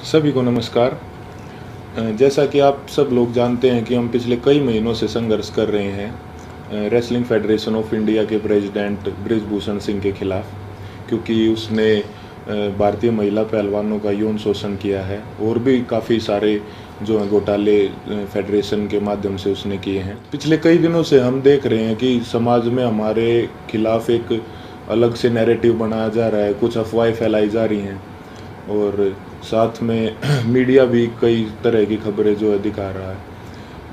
सभी को नमस्कार। जैसा कि आप सब लोग जानते हैं कि हम पिछले कई महीनों से संघर्ष कर रहे हैं रेसलिंग फेडरेशन ऑफ इंडिया के प्रेसिडेंट बृजभूषण सिंह के खिलाफ, क्योंकि उसने भारतीय महिला पहलवानों का यौन शोषण किया है और भी काफ़ी सारे जो हैं घोटाले फेडरेशन के माध्यम से उसने किए हैं। पिछले कई दिनों से हम देख रहे हैं कि समाज में हमारे खिलाफ एक अलग से नैरेटिव बनाया जा रहा है, कुछ अफवाहें फैलाई जा रही हैं और साथ में मीडिया भी कई तरह की खबरें जो है दिखा रहा है।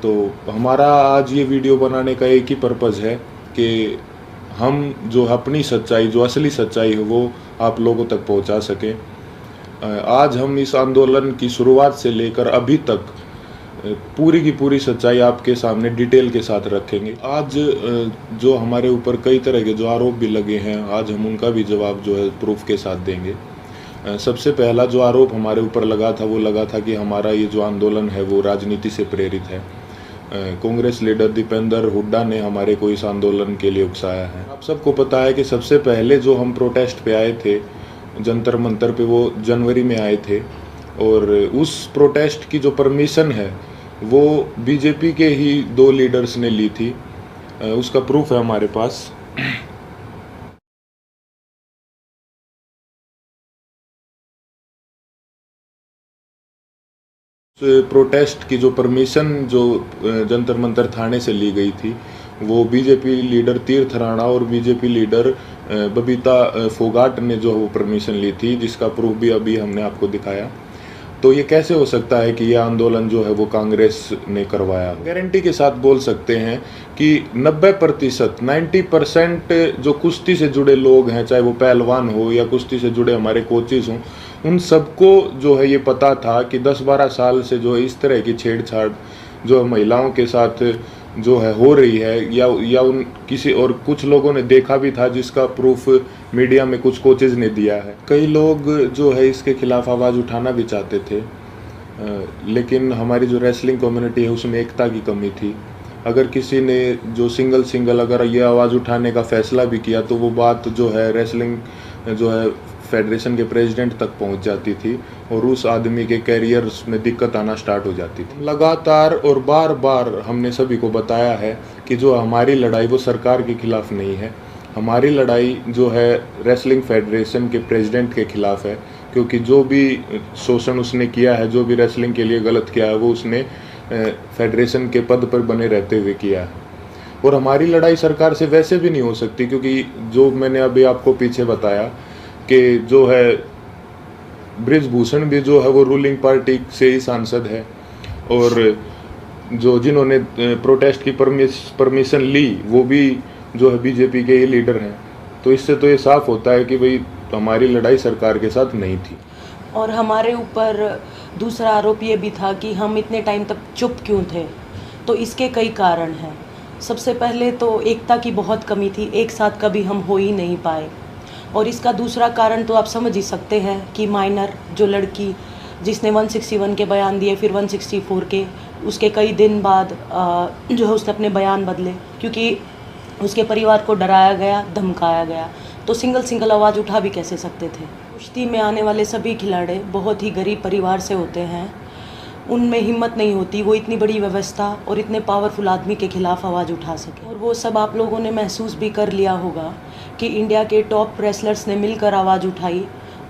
तो हमारा आज ये वीडियो बनाने का एक ही पर्पज़ है कि हम जो अपनी सच्चाई, जो असली सच्चाई है वो आप लोगों तक पहुंचा सकें। आज हम इस आंदोलन की शुरुआत से लेकर अभी तक पूरी की पूरी सच्चाई आपके सामने डिटेल के साथ रखेंगे। आज जो हमारे ऊपर कई तरह के जो आरोप भी लगे हैं, आज हम उनका भी जवाब जो है प्रूफ के साथ देंगे। सबसे पहला जो आरोप हमारे ऊपर लगा था वो लगा था कि हमारा ये जो आंदोलन है वो राजनीति से प्रेरित है। कांग्रेस लीडर दीपेंद्र हुड्डा ने हमारे को इस आंदोलन के लिए उकसाया है। आप सबको पता है कि सबसे पहले जो हम प्रोटेस्ट पे आए थे जंतर मंतर पे, वो जनवरी में आए थे और उस प्रोटेस्ट की जो परमिशन है वो बीजेपी के ही 2 लीडर्स ने ली थी। उसका प्रूफ है हमारे पास। प्रोटेस्ट की जो परमिशन जो जंतर मंतर थाने से ली गई थी वो बीजेपी लीडर तीर्थ राणा और बीजेपी लीडर बबीता फोगाट ने जो वो परमिशन ली थी, जिसका प्रूफ भी अभी हमने आपको दिखाया। तो ये कैसे हो सकता है कि ये आंदोलन जो है वो कांग्रेस ने करवाया? गारंटी के साथ बोल सकते हैं कि 90% जो कुश्ती से जुड़े लोग हैं, चाहे वो पहलवान हो या कुश्ती से जुड़े हमारे कोचेस हों, उन सबको जो है ये पता था कि 10-12 साल से जो इस तरह की छेड़छाड़ जो महिलाओं के साथ जो है हो रही है, या उन किसी और कुछ लोगों ने देखा भी था, जिसका प्रूफ मीडिया में कुछ कोचेज ने दिया है। कई लोग जो है इसके खिलाफ आवाज़ उठाना भी चाहते थे, लेकिन हमारी जो रेसलिंग कम्युनिटी है उसमें एकता की कमी थी। अगर किसी ने जो सिंगल अगर ये आवाज़ उठाने का फैसला भी किया तो वो बात जो है रेसलिंग जो है फेडरेशन के प्रेसिडेंट तक पहुंच जाती थी और उस आदमी के कैरियर में दिक्कत आना स्टार्ट हो जाती थी। लगातार और बार बार हमने सभी को बताया है कि जो हमारी लड़ाई वो सरकार के खिलाफ नहीं है, हमारी लड़ाई जो है रेसलिंग फेडरेशन के प्रेसिडेंट के खिलाफ है, क्योंकि जो भी शोषण उसने किया है, जो भी रेसलिंग के लिए गलत किया है, वो उसने फेडरेशन के पद पर बने रहते हुए किया है। और हमारी लड़ाई सरकार से वैसे भी नहीं हो सकती, क्योंकि जो मैंने अभी आपको पीछे बताया कि जो है बृजभूषण भी जो है वो रूलिंग पार्टी से ही सांसद है और जो जिन्होंने प्रोटेस्ट की परमिशन ली वो भी जो है बीजेपी के ही लीडर हैं। तो इससे तो ये साफ होता है कि भाई हमारी लड़ाई सरकार के साथ नहीं थी। और हमारे ऊपर दूसरा आरोप ये भी था कि हम इतने टाइम तक चुप क्यों थे। तो इसके कई कारण हैं। सबसे पहले तो एकता की बहुत कमी थी, एक साथ कभी हम हो ही नहीं पाए। और इसका दूसरा कारण तो आप समझ ही सकते हैं कि माइनर जो लड़की जिसने 161 के बयान दिए, फिर 164 के, उसके कई दिन बाद जो है उसने अपने बयान बदले, क्योंकि उसके परिवार को डराया गया, धमकाया गया। तो सिंगल आवाज़ उठा भी कैसे सकते थे। कुश्ती में आने वाले सभी खिलाड़ी बहुत ही गरीब परिवार से होते हैं, उनमें हिम्मत नहीं होती वो इतनी बड़ी व्यवस्था और इतने पावरफुल आदमी के खिलाफ आवाज़ उठा सके। और वो सब आप लोगों ने महसूस भी कर लिया होगा कि इंडिया के टॉप रेसलर्स ने मिलकर आवाज़ उठाई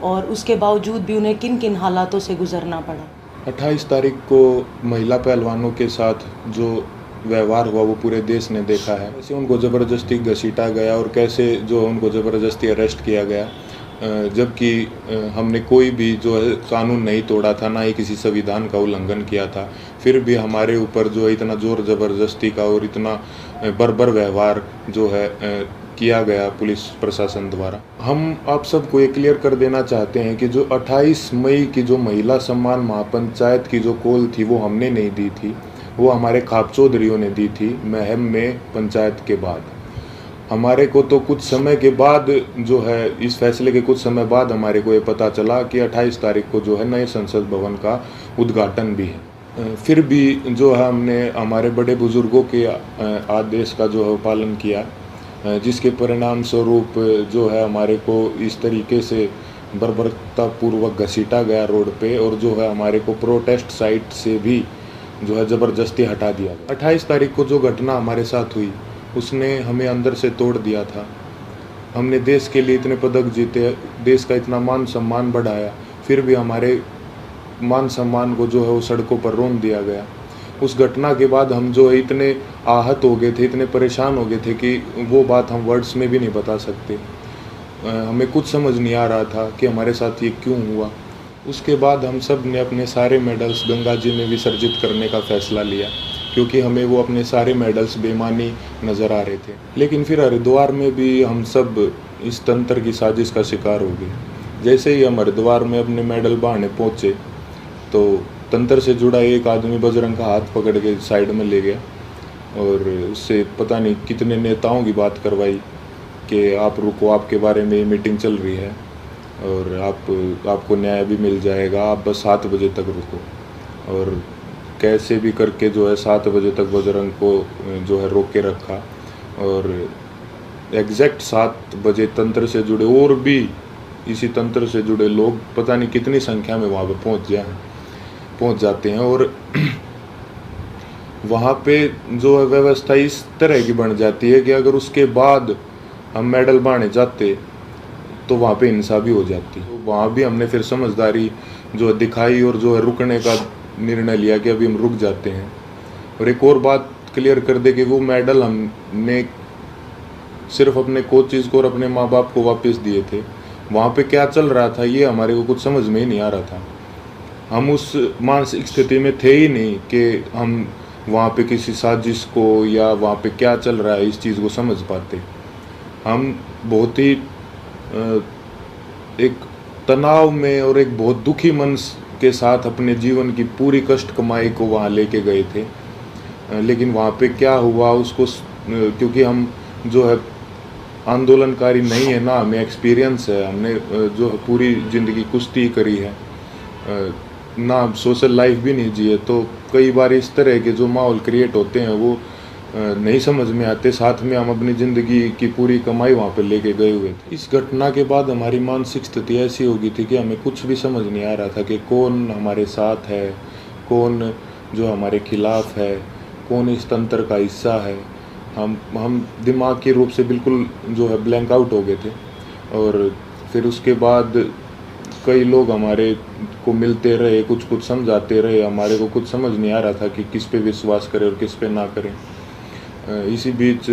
और उसके बावजूद भी उन्हें किन किन हालातों से गुजरना पड़ा। 28 तारीख को महिला पहलवानों के साथ जो व्यवहार हुआ वो पूरे देश ने देखा है। कैसे उनको ज़बरदस्ती घसीटा गया और कैसे जो उनको ज़बरदस्ती अरेस्ट किया गया, जबकि हमने कोई भी जो है कानून नहीं तोड़ा था, ना ही किसी संविधान का उल्लंघन किया था। फिर भी हमारे ऊपर जो है इतना ज़ोर ज़बरदस्ती का और इतना बर्बर व्यवहार जो है किया गया पुलिस प्रशासन द्वारा। हम आप सबको ये क्लियर कर देना चाहते हैं कि जो 28 मई की जो महिला सम्मान महापंचायत की जो कॉल थी वो हमने नहीं दी थी, वो हमारे खाप चौधरियों ने दी थी महम में पंचायत के बाद। हमारे को तो कुछ समय के बाद जो है इस फैसले के कुछ समय बाद हमारे को ये पता चला कि 28 तारीख को जो है नए संसद भवन का उद्घाटन भी है। फिर भी जो है हमने हमारे बड़े बुजुर्गों के आदेश का जो है पालन किया, जिसके परिणाम स्वरूप जो है हमारे को इस तरीके से बर्बरतापूर्वक घसीटा गया रोड पे, और जो है हमारे को प्रोटेस्ट साइट से भी जो है ज़बरदस्ती हटा दिया गया। 28 तारीख को जो घटना हमारे साथ हुई उसने हमें अंदर से तोड़ दिया था। हमने देश के लिए इतने पदक जीते, देश का इतना मान सम्मान बढ़ाया, फिर भी हमारे मान सम्मान को जो है वो सड़कों पर रौंद दिया गया। उस घटना के बाद हम जो है इतने आहत हो गए थे, इतने परेशान हो गए थे कि वो बात हम वर्ड्स में भी नहीं बता सकते। हमें कुछ समझ नहीं आ रहा था कि हमारे साथ ये क्यों हुआ। उसके बाद हम सब ने अपने सारे मेडल्स गंगा जी में विसर्जित करने का फ़ैसला लिया, क्योंकि हमें वो अपने सारे मेडल्स बेईमानी नज़र आ रहे थे। लेकिन फिर हरिद्वार में भी हम सब इस तंत्र की साजिश का शिकार हो गए। जैसे ही हम हरिद्वार में अपने मेडल बहाने पहुँचे तो तंत्र से जुड़ा एक आदमी बजरंग का हाथ पकड़ के साइड में ले गया और उससे पता नहीं कितने नेताओं की बात करवाई कि आप रुको, आपके बारे में मीटिंग चल रही है और आपको न्याय भी मिल जाएगा, आप बस 7 बजे तक रुको। और कैसे भी करके जो है 7 बजे तक बजरंग को जो है रोक के रखा, और एग्जैक्ट 7 बजे तंत्र से जुड़े और भी इसी तंत्र से जुड़े लोग पता नहीं कितनी संख्या में वहाँ पे पहुँच जाते हैं। और वहाँ पे जो है व्यवस्था इस तरह की बन जाती है कि अगर उसके बाद हम मेडल बांटने जाते तो वहाँ पे हिंसा भी हो जाती। तो वहाँ भी हमने फिर समझदारी जो है दिखाई और जो है रुकने का निर्णय लिया कि अभी हम रुक जाते हैं। और एक और बात क्लियर कर दे कि वो मेडल हमने सिर्फ अपने कोचेज़ को और अपने माँ बाप को वापस दिए थे। वहाँ पे क्या चल रहा था ये हमारे को कुछ समझ में ही नहीं आ रहा था। हम उस मानसिक स्थिति में थे ही नहीं कि हम वहाँ पे किसी साजिश को या वहाँ पे क्या चल रहा है इस चीज़ को समझ पाते। हम बहुत ही एक तनाव में और एक बहुत दुखी मन के साथ अपने जीवन की पूरी कष्ट कमाई को वहाँ लेके गए थे। लेकिन वहाँ पे क्या हुआ उसको, क्योंकि हम जो है आंदोलनकारी नहीं है ना, हमें एक्सपीरियंस है, हमने जो है पूरी ज़िंदगी कुश्ती करी है ना, सोशल लाइफ भी नहीं जी है, तो कई बार इस तरह के जो माहौल क्रिएट होते हैं वो नहीं समझ में आते। साथ में हम अपनी ज़िंदगी की पूरी कमाई वहाँ पे लेके गए हुए थे। इस घटना के बाद हमारी मानसिक स्थिति ऐसी हो गई थी कि हमें कुछ भी समझ नहीं आ रहा था कि कौन हमारे साथ है, कौन जो हमारे खिलाफ है, कौन इस तंत्र का हिस्सा है। हम दिमागी रूप से बिल्कुल जो है ब्लैंक आउट हो गए थे। और फिर उसके बाद कई लोग हमारे को मिलते रहे, कुछ समझाते रहे, हमारे को कुछ समझ नहीं आ रहा था कि किस पे विश्वास करें और किस पे ना करें। इसी बीच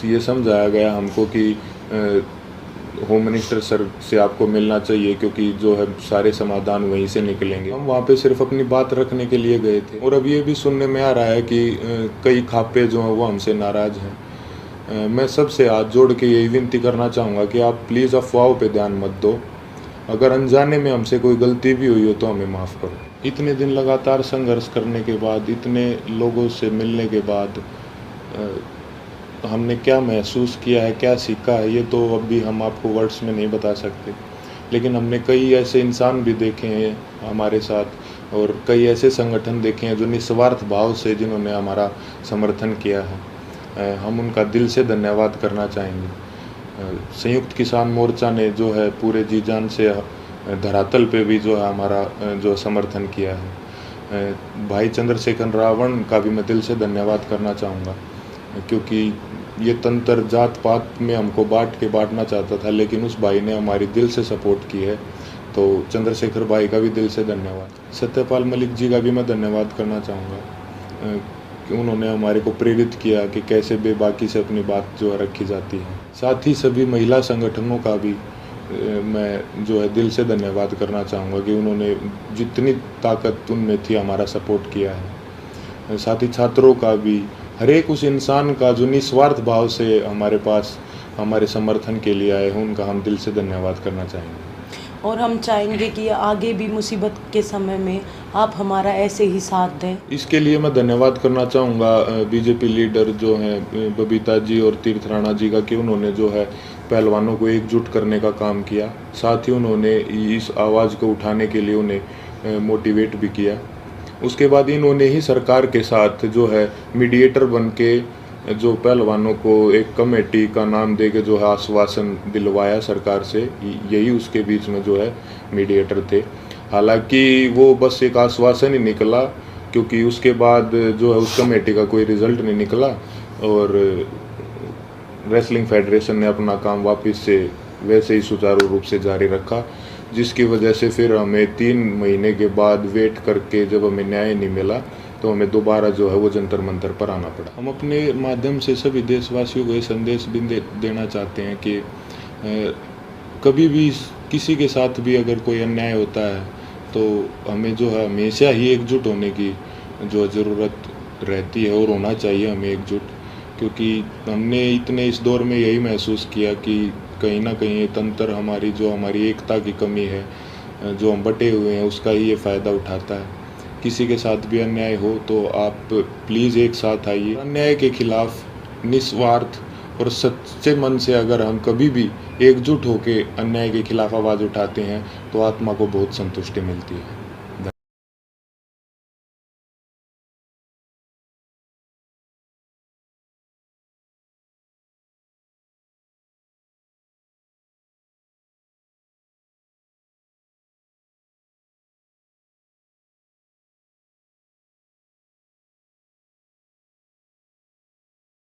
ये समझाया गया हमको कि होम मिनिस्टर सर से आपको मिलना चाहिए, क्योंकि जो है सारे समाधान वहीं से निकलेंगे। हम वहाँ पे सिर्फ अपनी बात रखने के लिए गए थे। और अब ये भी सुनने में आ रहा है कि कई खापे जो हैं वो हमसे नाराज़ हैं। मैं सबसे हाथ जोड़ के यही विनती करना चाहूँगा कि आप प्लीज़ अफवाहों पे ध्यान मत दो। अगर अनजाने में हमसे कोई गलती भी हुई हो तो हमें माफ़ करो। इतने दिन लगातार संघर्ष करने के बाद, इतने लोगों से मिलने के बाद हमने क्या महसूस किया है, क्या सीखा है, ये तो अभी हम आपको वर्ड्स में नहीं बता सकते। लेकिन हमने कई ऐसे इंसान भी देखे हैं हमारे साथ, और कई ऐसे संगठन देखे हैं जो निस्वार्थ भाव से जिन्होंने हमारा समर्थन किया है। हम उनका दिल से धन्यवाद करना चाहेंगे। संयुक्त किसान मोर्चा ने जो है पूरे जी जान से धरातल पे भी जो है हमारा जो समर्थन किया है। भाई चंद्रशेखर रावण का भी मैं दिल से धन्यवाद करना चाहूँगा, क्योंकि ये तंत्र जात पात में हमको बांटना चाहता था, लेकिन उस भाई ने हमारी दिल से सपोर्ट की है। तो चंद्रशेखर भाई का भी दिल से धन्यवाद। सत्यपाल मलिक जी का भी मैं धन्यवाद करना चाहूँगा कि उन्होंने हमारे को प्रेरित किया कि कैसे बेबाकी से अपनी बात जो है रखी जाती है। साथ ही सभी महिला संगठनों का भी मैं जो है दिल से धन्यवाद करना चाहूँगा कि उन्होंने जितनी ताकत उनमें थी हमारा सपोर्ट किया है। साथ ही छात्रों का भी, हर एक उस इंसान का जो निस्वार्थ भाव से हमारे पास हमारे समर्थन के लिए आए हैं, उनका हम दिल से धन्यवाद करना चाहेंगे। और हम चाहेंगे कि आगे भी मुसीबत के समय में आप हमारा ऐसे ही साथ दें। इसके लिए मैं धन्यवाद करना चाहूँगा बीजेपी लीडर जो हैं बबीता जी और तीर्थ राणा जी का, कि उन्होंने जो है पहलवानों को एकजुट करने का काम किया। साथ ही उन्होंने इस आवाज़ को उठाने के लिए उन्हें मोटिवेट भी किया। उसके बाद इन्होंने ही सरकार के साथ जो है मीडिएटर बन के जो पहलवानों को एक कमेटी का नाम दे के जो है आश्वासन दिलवाया सरकार से, यही उसके बीच में जो है मीडिएटर थे। हालांकि वो बस एक आश्वासन ही निकला, क्योंकि उसके बाद जो है उस कमेटी का कोई रिज़ल्ट नहीं निकला और रेसलिंग फेडरेशन ने अपना काम वापस से वैसे ही सुचारू रूप से जारी रखा, जिसकी वजह से फिर हमें 3 महीने के बाद वेट करके जब हमें न्याय नहीं मिला तो हमें दोबारा जो है वो जंतर मंतर पर आना पड़ा। हम अपने माध्यम से सभी देशवासियों को ये संदेश भी देना चाहते हैं कि कभी भी किसी के साथ भी अगर कोई अन्याय होता है तो हमें जो है हमेशा ही एकजुट होने की जो ज़रूरत रहती है और होना चाहिए हमें एकजुट, क्योंकि हमने इतने इस दौर में यही महसूस किया कि कहीं ना कहीं ये तंत्र हमारी एकता की कमी है, जो हम बटे हुए हैं उसका ही ये फ़ायदा उठाता है। किसी के साथ भी अन्याय हो तो आप प्लीज़ एक साथ आइए। अन्याय के खिलाफ निस्वार्थ और सच्चे मन से अगर हम कभी भी एकजुट होकर अन्याय के खिलाफ आवाज़ उठाते हैं तो आत्मा को बहुत संतुष्टि मिलती है।